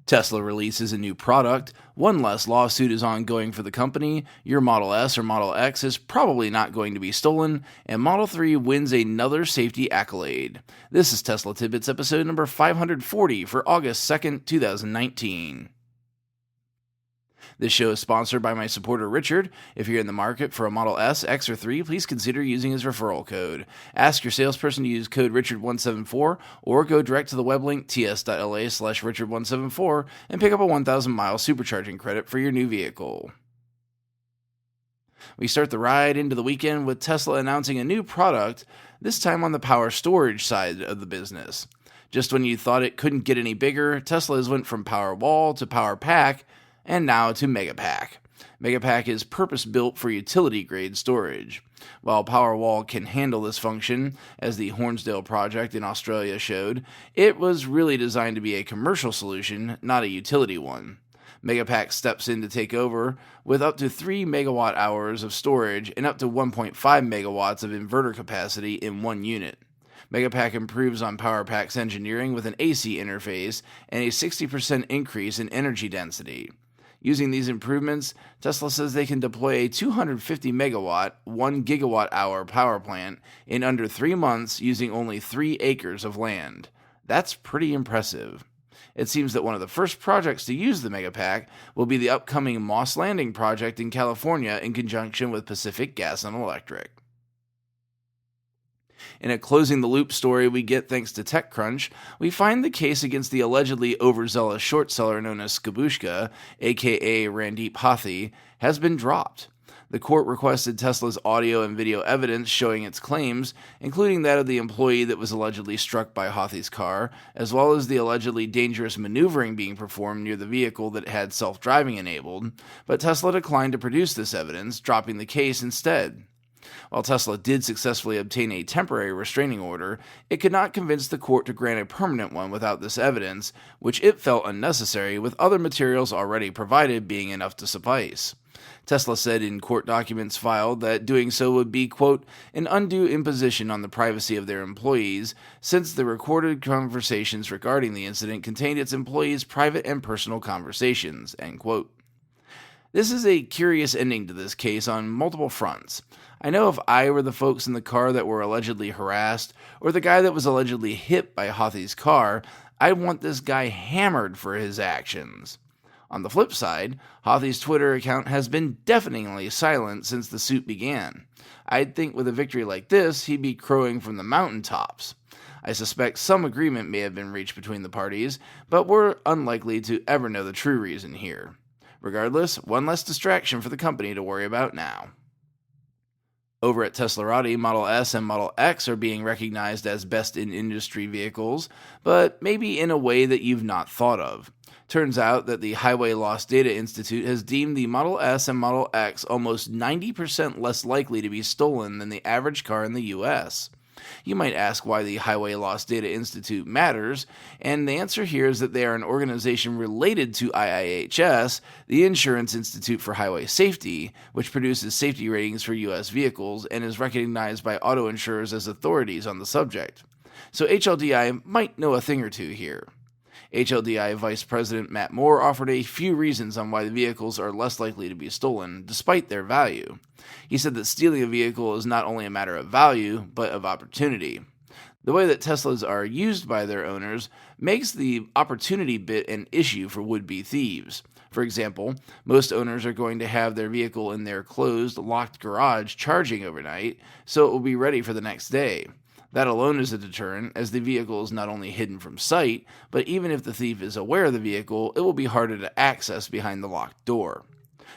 Tesla releases a new product, one less lawsuit is ongoing for the company, your Model S or Model X is probably not going to be stolen, and Model 3 wins another safety accolade. This is Tesla Tidbits episode number 540 for August 2nd, 2019. This show is sponsored by my supporter Richard. If you're in the market for a Model S, X, or 3, please consider using his referral code. Ask your salesperson to use code Richard174 or go direct to the web link ts.la/Richard174 and pick up a 1,000-mile supercharging credit for your new vehicle. We start the ride into the weekend with Tesla announcing a new product, this time on the power storage side of the business. Just when you thought it couldn't get any bigger, Tesla has went from Powerwall to PowerPack, and now to MegaPack. MegaPack is purpose-built for utility-grade storage. While Powerwall can handle this function, as the Hornsdale project in Australia showed, it was really designed to be a commercial solution, not a utility one. MegaPack steps in to take over with up to 3 megawatt hours of storage and up to 1.5 megawatts of inverter capacity in one unit. MegaPack improves on PowerPack's engineering with an AC interface and a 60% increase in energy density. Using these improvements, Tesla says they can deploy a 250 megawatt, 1 gigawatt hour power plant in under 3 months using only 3 acres of land. That's pretty impressive. It seems that one of the first projects to use the MegaPack will be the upcoming Moss Landing project in California in conjunction with Pacific Gas and Electric. In a closing the loop story we get thanks to TechCrunch, we find the case against the allegedly overzealous short seller known as SkyBusca, aka Randeep Hathi, has been dropped. The court requested Tesla's audio and video evidence showing its claims, including that of the employee that was allegedly struck by Hathi's car, as well as the allegedly dangerous maneuvering being performed near the vehicle that had self-driving enabled, but Tesla declined to produce this evidence, dropping the case instead. While Tesla did successfully obtain a temporary restraining order, it could not convince the court to grant a permanent one without this evidence, which it felt unnecessary, with other materials already provided being enough to suffice. Tesla said in court documents filed that doing so would be, quote, an undue imposition on the privacy of their employees, since the recorded conversations regarding the incident contained its employees' private and personal conversations, end quote. This is a curious ending to this case on multiple fronts. I know if I were the folks in the car that were allegedly harassed, or the guy that was allegedly hit by Hathi's car, I'd want this guy hammered for his actions. On the flip side, Hathi's Twitter account has been deafeningly silent since the suit began. I'd think with a victory like this, he'd be crowing from the mountaintops. I suspect some agreement may have been reached between the parties, but we're unlikely to ever know the true reason here. Regardless, one less distraction for the company to worry about now. Over at Teslarati, Model S and Model X are being recognized as best-in-industry vehicles, but maybe in a way that you've not thought of. Turns out that the Highway Loss Data Institute has deemed the Model S and Model X almost 90% less likely to be stolen than the average car in the U.S. You might ask why the Highway Loss Data Institute matters, and the answer here is that they are an organization related to IIHS, the Insurance Institute for Highway Safety, which produces safety ratings for U.S. vehicles and is recognized by auto insurers as authorities on the subject. So HLDI might know a thing or two here. HLDI Vice President Matt Moore offered a few reasons on why the vehicles are less likely to be stolen, despite their value. He said that stealing a vehicle is not only a matter of value, but of opportunity. The way that Teslas are used by their owners makes the opportunity bit an issue for would-be thieves. For example, most owners are going to have their vehicle in their closed, locked garage charging overnight, so it will be ready for the next day. That alone is a deterrent, as the vehicle is not only hidden from sight, but even if the thief is aware of the vehicle, it will be harder to access behind the locked door.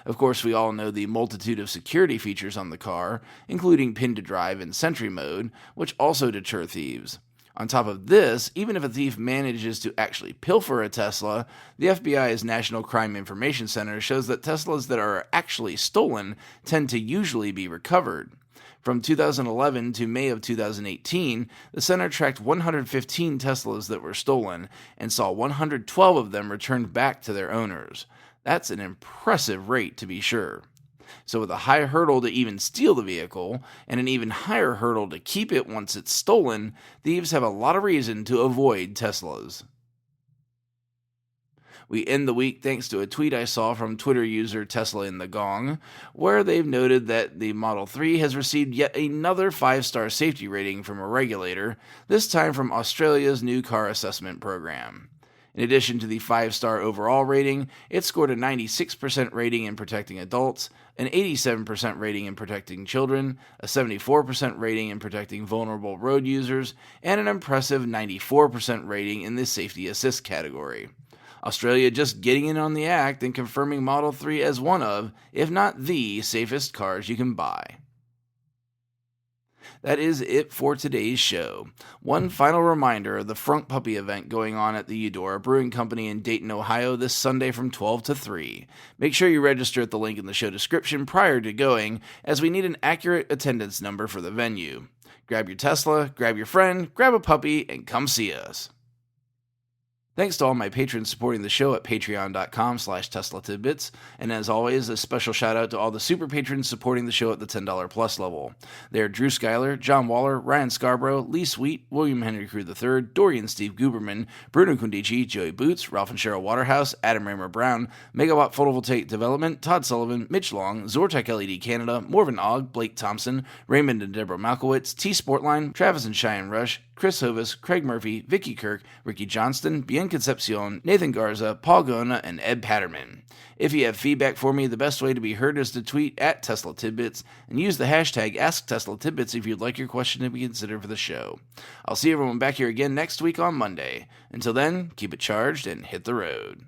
Of course, we all know the multitude of security features on the car, including pin to drive and sentry mode, which also deter thieves. On top of this, even if a thief manages to actually pilfer a Tesla, the FBI's National Crime Information Center shows that Teslas that are actually stolen tend to usually be recovered. From 2011 to May of 2018, the center tracked 115 Teslas that were stolen and saw 112 of them returned back to their owners. That's an impressive rate, to be sure. So with a high hurdle to even steal the vehicle, and an even higher hurdle to keep it once it's stolen, thieves have a lot of reason to avoid Teslas. We end the week thanks to a tweet I saw from Twitter user Tesla in the Gong, where they've noted that the Model 3 has received yet another 5-star safety rating from a regulator, this time from Australia's new car assessment program. In addition to the 5-star overall rating, it scored a 96% rating in protecting adults, an 87% rating in protecting children, a 74% rating in protecting vulnerable road users, and an impressive 94% rating in the safety assist category. Australia just getting in on the act and confirming Model 3 as one of, if not the, safest cars you can buy. That is it for today's show. One final reminder of the Frunk Puppy event going on at the Eudora Brewing Company in Dayton, Ohio this Sunday from 12 to 3. Make sure you register at the link in the show description prior to going, as we need an accurate attendance number for the venue. Grab your Tesla, grab your friend, grab a puppy, and come see us. Thanks to all my patrons supporting the show at patreon.com/Tesla Tidbits, and as always, a special shout out to all the super patrons supporting the show at the $10 plus level. They are Drew Schuyler, John Waller, Ryan Scarborough, Lee Sweet, William Henry Crew III, Dorian Steve Guberman, Bruno Kundici, Joey Boots, Ralph and Cheryl Waterhouse, Adam Raymer Brown, Megawatt Photovoltaic Development, Todd Sullivan, Mitch Long, Zortech LED Canada, Morven Ogg, Blake Thompson, Raymond and Deborah Malkowitz, T Sportline, Travis and Cheyenne Rush, Chris Hovis, Craig Murphy, Vicky Kirk, Ricky Johnston, Bien Concepcion, Nathan Garza, Paul Gona, and Ed Patterman. If you have feedback for me, the best way to be heard is to tweet at Tesla Tidbits and use the hashtag AskTeslaTidbits if you'd like your question to be considered for the show. I'll see everyone back here again next week on Monday. Until then, keep it charged and hit the road.